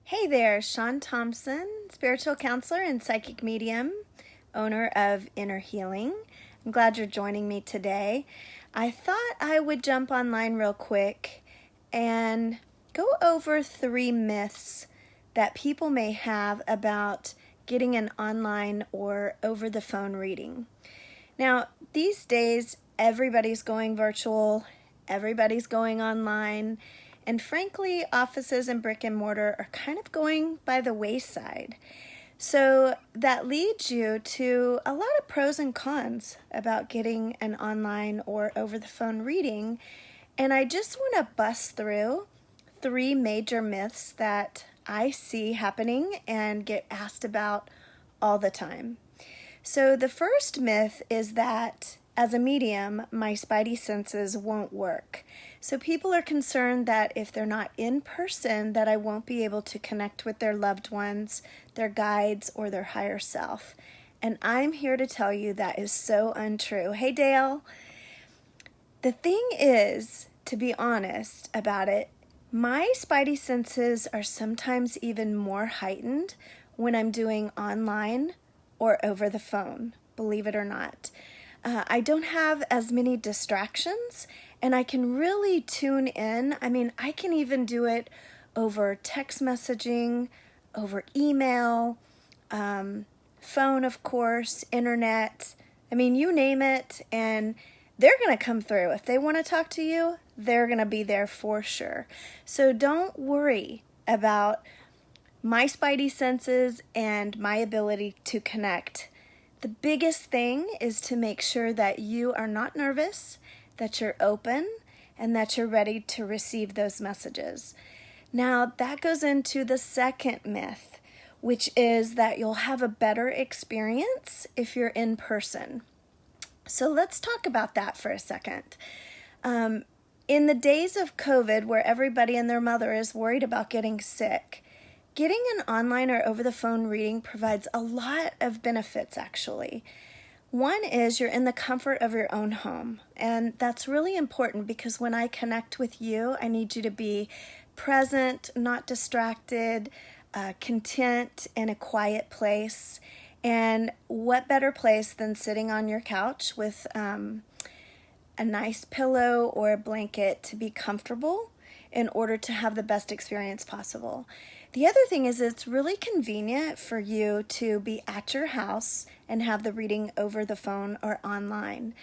Hey there, Sean Thompson, spiritual counselor and psychic medium, owner of Inner Healing. I'm glad you're joining me today. I thought I would jump online real quick and go over 3 myths that people may have about getting an online or over the phone reading. Now, these days, everybody's going virtual, everybody's going online, and frankly, offices and brick and mortar are kind of going by the wayside. So that leads you to a lot of pros and cons about getting an online or over the phone reading. And I just want to bust through 3 major myths that I see happening and get asked about all the time. So the first myth is that as a medium, my spidey senses won't work. So people are concerned that if they're not in person, that I won't be able to connect with their loved ones, their guides, or their higher self. And I'm here to tell you that is so untrue. Hey, Dale. The thing is, to be honest about it, my spidey senses are sometimes even more heightened when I'm doing online or over the phone, believe it or not. I don't have as many distractions, and I can really tune in. I mean, I can even do it over text messaging, over email, phone, of course, internet. I mean, you name it, and they're going to come through. If they want to talk to you, they're going to be there for sure. So don't worry about my spidey senses and my ability to connect. The biggest thing is to make sure that you are not nervous, that you're open, and that you're ready to receive those messages. Now, that goes into the second myth, which is that you'll have a better experience if you're in person. So let's talk about that for a second. In the days of COVID, where everybody and their mother is worried about getting sick, getting an online or over-the-phone reading provides a lot of benefits, actually. One is you're in the comfort of your own home, and that's really important because when I connect with you, I need you to be present, not distracted, content, in a quiet place. And what better place than sitting on your couch with a nice pillow or a blanket to be comfortable in order to have the best experience possible. The other thing is it's really convenient for you to be at your house and have the reading over the phone or online.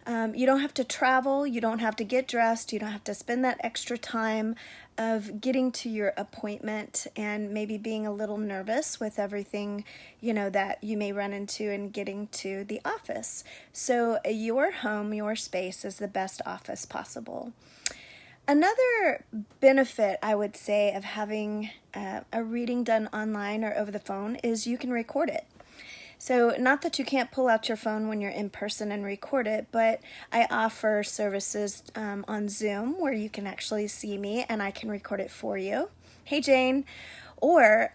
You don't have to travel, you don't have to get dressed, you don't have to spend that extra time of getting to your appointment and maybe being a little nervous with everything, that you may run into in getting to the office. So your home, your space is the best office possible. Another benefit, I would say, of having a reading done online or over the phone is you can record it. So not that you can't pull out your phone when you're in person and record it, but I offer services on Zoom where you can actually see me and I can record it for you. Hey, Jane. Or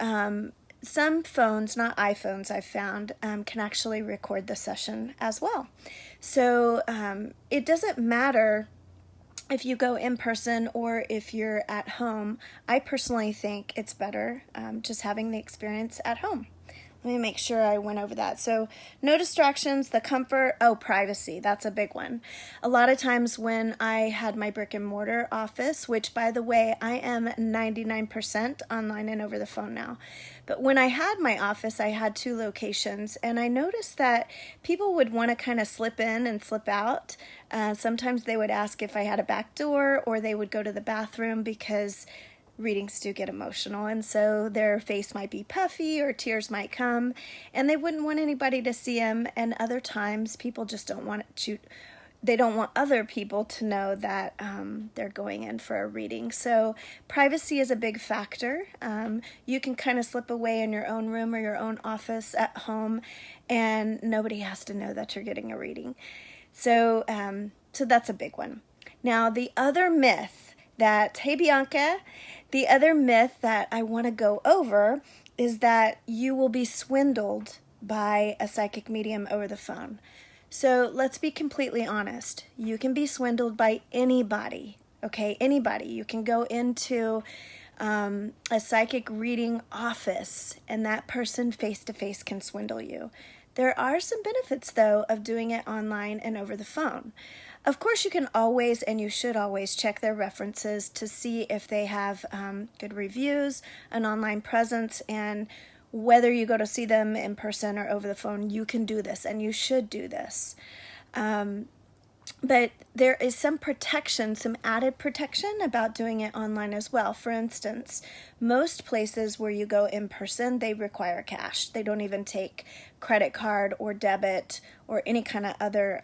some phones, not iPhones, I've found, can actually record the session as well. So it doesn't matter if you go in person or if you're at home. I personally think it's better just having the experience at home. Let me make sure I went over that. So no distractions, the comfort, privacy, that's a big one. A lot of times when I had my brick and mortar office, which by the way, I am 99% online and over the phone now. But when I had my office, I had 2 locations, and I noticed that people would want to kind of slip in and slip out. Sometimes they would ask if I had a back door, or they would go to the bathroom because readings do get emotional, and so their face might be puffy or tears might come, and they wouldn't want anybody to see them. And other times people just don't want they don't want other people to know that they're going in for a reading. So privacy is a big factor. You can kind of slip away in your own room or your own office at home, and nobody has to know that you're getting a reading. So that's a big one. Now, the other myth hey Bianca, the other myth that I want to go over is that you will be swindled by a psychic medium over the phone. So let's be completely honest. You can be swindled by anybody, okay? Anybody. You can go into a psychic reading office and that person face-to-face can swindle you. There are some benefits, though, of doing it online and over the phone. Of course, you can always, and you should always, check their references to see if they have good reviews, an online presence, and whether you go to see them in person or over the phone, you can do this, and you should do this. But there is some protection, some added protection about doing it online as well. For instance, most places where you go in person, they require cash. They don't even take credit card or debit or any kind of other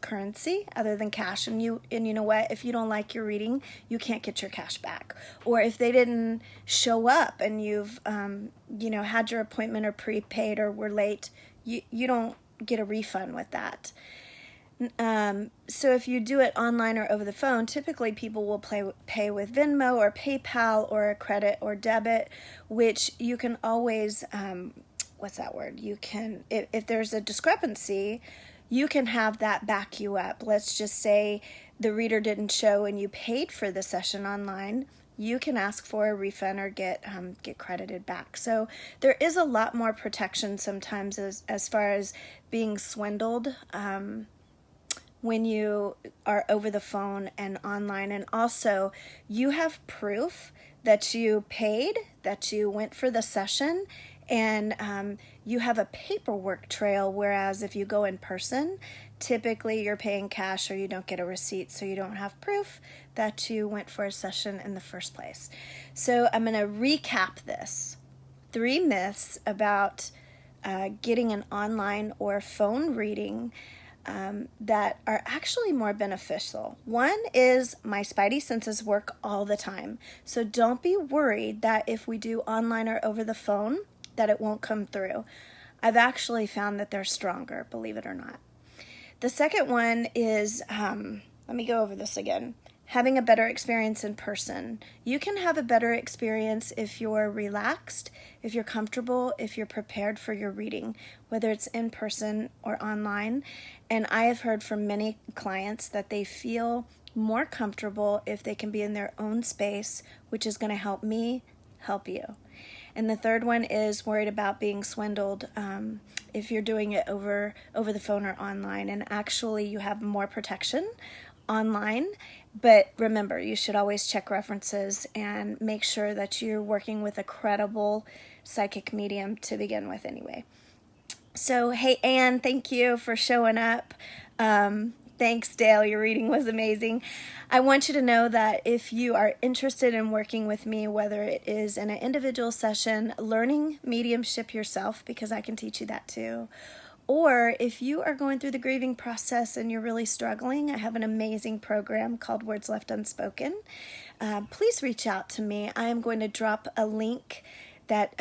currency other than cash. And you know what? If you don't like your reading, you can't get your cash back. Or if they didn't show up and you've had your appointment or prepaid or were late, you don't get a refund with that. So if you do it online or over the phone, typically people will pay with Venmo or PayPal or a credit or debit, which you can always, what's that word? You can, if there's a discrepancy, you can have that back you up. Let's just say the reader didn't show and you paid for the session online. You can ask for a refund or get credited back. So there is a lot more protection sometimes as far as being swindled when you are over the phone and online. And also, you have proof that you paid, that you went for the session, and you have a paperwork trail, whereas if you go in person, typically you're paying cash or you don't get a receipt, so you don't have proof that you went for a session in the first place. So I'm going to recap this. 3 myths about getting an online or phone reading that are actually more beneficial. One is my spidey senses work all the time. So don't be worried that if we do online or over the phone, that it won't come through. I've actually found that they're stronger, believe it or not. The second one is, let me go over this again. Having a better experience in person. You can have a better experience if you're relaxed, if you're comfortable, if you're prepared for your reading, whether it's in person or online. And I have heard from many clients that they feel more comfortable if they can be in their own space, which is going to help me help you. And the third one is worried about being swindled if you're doing it over the phone or online. And actually, you have more protection online. But remember, you should always check references and make sure that you're working with a credible psychic medium to begin with anyway. So, hey, Anne, thank you for showing up. Thanks, Dale. Your reading was amazing. I want you to know that if you are interested in working with me, whether it is in an individual session, learning mediumship yourself, because I can teach you that too, or if you are going through the grieving process and you're really struggling, I have an amazing program called Words Left Unspoken. Please reach out to me. I am going to drop a link that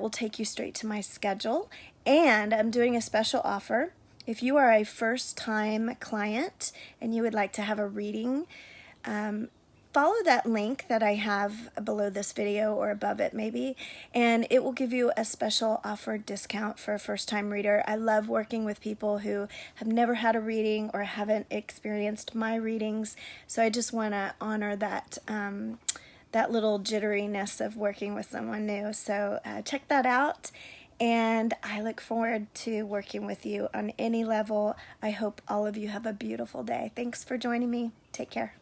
will take you straight to my schedule. And I'm doing a special offer. If you are a first-time client and you would like to have a reading, follow that link that I have below this video or above it maybe, and it will give you a special offer discount for a first-time reader. I love working with people who have never had a reading or haven't experienced my readings, so I just want to honor that that little jitteriness of working with someone new. So check that out. And I look forward to working with you on any level. I hope all of you have a beautiful day. Thanks for joining me. Take care.